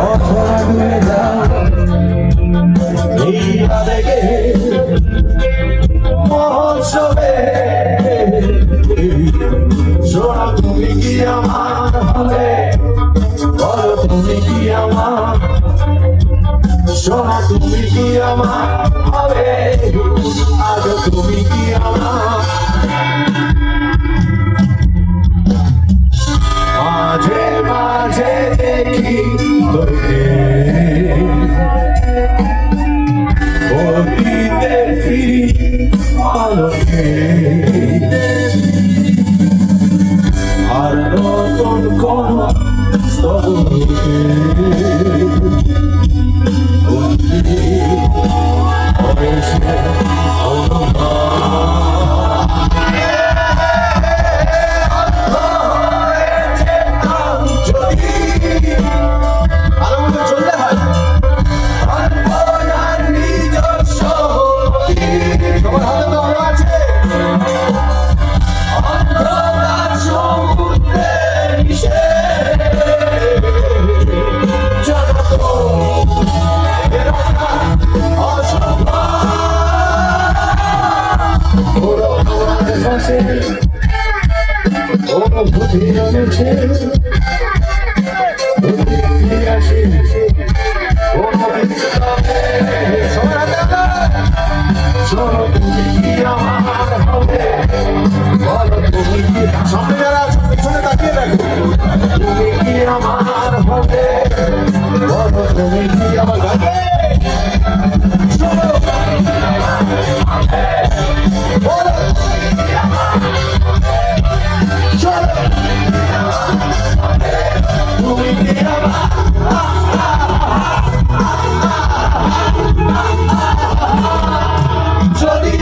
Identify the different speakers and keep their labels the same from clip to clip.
Speaker 1: অথবা ডুবে যাও এই আবেগে মহোৎসবে। শোনো তুমি কি আমার হবে, বলো তুমি কি আমার, শোনো তুমি কি আমার হবে, আজ তুমি কি আমার। মাঝে মাঝে দেখি তোকে অতীতে ফিরি আলোকে, আর নতুন কোন স্তবকে হয়েছে অনুভূতি রয়েছে, শোনো তুমি কি আমার হবে, বলো তুমি কি, সামনে যারা আছে পিছনে তাকিয়ে দেখো, তুমি কি আমার হবে, বলো তুমি কি আমার হবে, শোনো বলো তুমি কি আমার যদি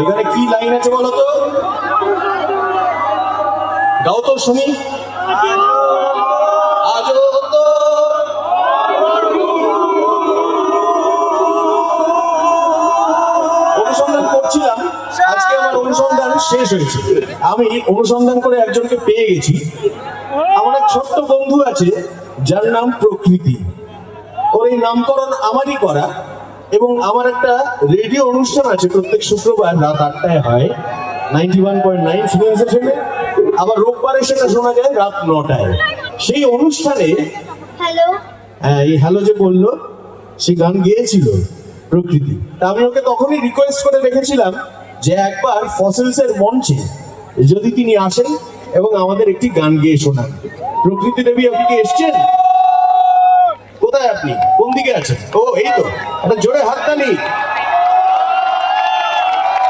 Speaker 1: এখানে কি লাইন আছে বলো তো, গাও তো শুনি। আজও তো অনুসন্ধান করছিলাম, আজকে আমার অনুসন্ধান শেষ হয়েছে। আমি অনুসন্ধান করে একজনকে পেয়ে গেছি। আমার এক ছোট্ট বন্ধু আছে যার নাম প্রকৃতি। ওর এই নামকরণ আমারই করা, এবং আমার একটা রেডিও অনুষ্ঠান আছে প্রত্যেক শুক্রবার রাত 8টায় হয় 91.9 ফ্রিকোয়েন্সি এফএমে, আবার রোববারে সেটা শোনা যায় রাত 9টায়। সেই অনুষ্ঠানে হ্যাঁ এই হ্যালো যে বললো সে গান গেয়েছিল প্রকৃতি। তা আমি ওকে তখনই রিকোয়েস্ট করে রেখেছিলাম যে একবার ফসিলসের মঞ্চে যদি তিনি আসেন এবং আমাদের একটি গান গেয়ে শোনান। প্রকৃতি দেবী, আপনি কি এসছেন? কোথায় আপনি, কোন দিকে আছেন? ও এই তো, একটা জোরে হাততালি।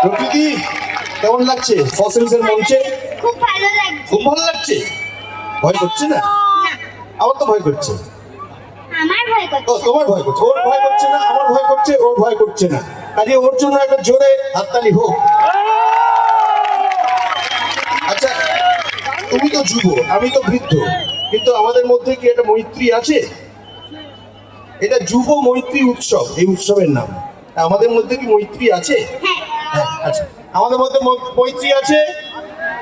Speaker 1: প্রকৃতি কেমন লাগছে ফসিলসের মঞ্চে?
Speaker 2: খুব ভালো লাগছে।
Speaker 1: খুব ভালো লাগছে? ভয় করছে না? আমার তো ভয় করছে।
Speaker 2: আমার ভয় করছে।
Speaker 1: ও তোমার ভয় করছে, ওর ভয় করছে না, আমার ভয় করছে, ওর ভয় করছে না। কাজে ওর জন্য একটা জোরে হাততালি হোক। আচ্ছা তুমি তো যুব, আমি তো বৃদ্ধ, কিন্তু আমাদের মধ্যে কি একটা মৈত্রী আছে? এটা যুব মৈত্রী উৎসব, এই উৎসবের নাম। আমাদের মধ্যে কি মৈত্রী আছে?
Speaker 2: হ্যাঁ
Speaker 1: হ্যাঁ, আচ্ছা, আমাদের মধ্যে মৈত্রী আছে।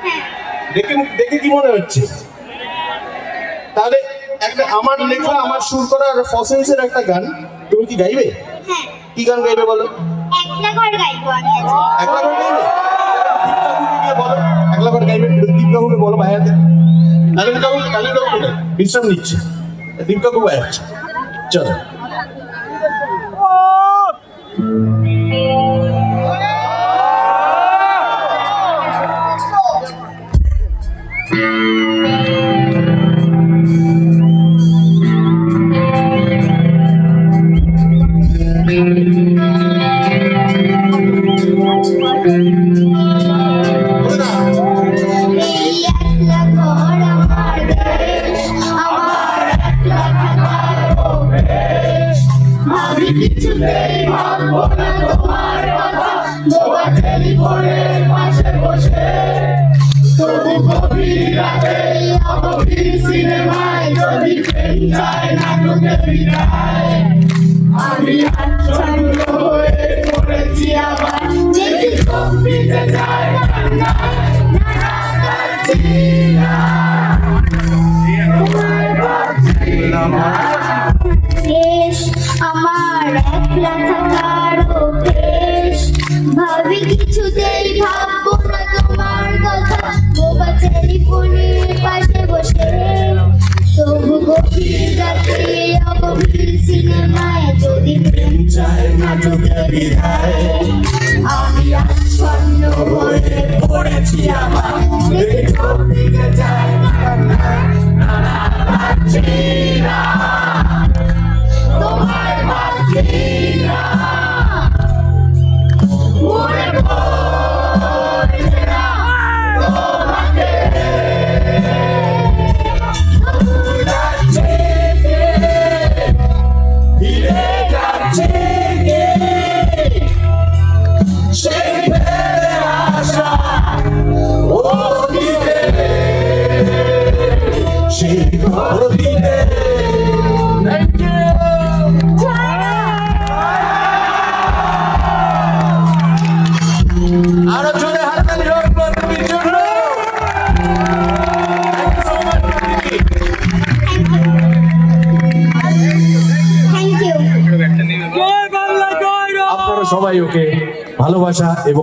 Speaker 2: হ্যাঁ
Speaker 1: দেখে দেখে কি মনে হচ্ছে? তাহলে একটা আমার লেখা, আমার সুর করা ফসেন্সের একটা গান তুমি কি গাইবে?
Speaker 2: হ্যাঁ
Speaker 1: কি গান গাইবে বলো?
Speaker 2: একলা ঘর গাইবো আমি আজকে।
Speaker 1: একলা ঘর গাইবে? দীপকাকুকে গিয়ে বলো একলা ঘর গাইবে। দীপকাকুকে বলো ভাইয়াতে। কালীন কাকু কোথায়? বিশ্রাম নিচ্ছে। দীপকাকু বাজাচ্ছে। চলো।
Speaker 2: এই একলা ঘর আমার দেশ, আমার একলা থাকার অভ্যেস। ভাবি কিছুতেই ভাববো না তোমার কথা, বোবা টেলিফোনের পাশে বসে। তবু গভীর রাতে অগভীর সিনেমায় যদি প্রেম যায় নাটকে বিদায়, আমি আচ্ছন্ন হয়ে পড়েছি আবার, দেখি কম্পিতে যায় কান্নায়। দেশ আমার একলা থাকার অভ্যেস, ভাবি কিছুতেই ভাববো না তোমার কথা, বোবা টেলিফোনের পাশে বসে। তবু গভীর রাতে অগভীর সিনেমায় যদি প্রেম চায় নাটকে বিদায়, আমি আচ্ছন্ন হয়ে পড়েছি আমার, দেখি কম্পিতে যায় কান্নায়। তোমার বাঁচি না, মনে পড়ছে না তোমাকে। তবু যাচ্ছে কে, ফিরে যাচ্ছে কে, সেই ফেলে আসা অতীতে, সেই অতীতে। Thank you. আরো জোরে হাততালি হোক প্রকৃতির জন্য। Thank you so much, প্রকৃতি। Thank you.
Speaker 3: জয় বাংলা জয় রাম।
Speaker 1: আপনারা সবাই ওকে ভালোবাসা এবং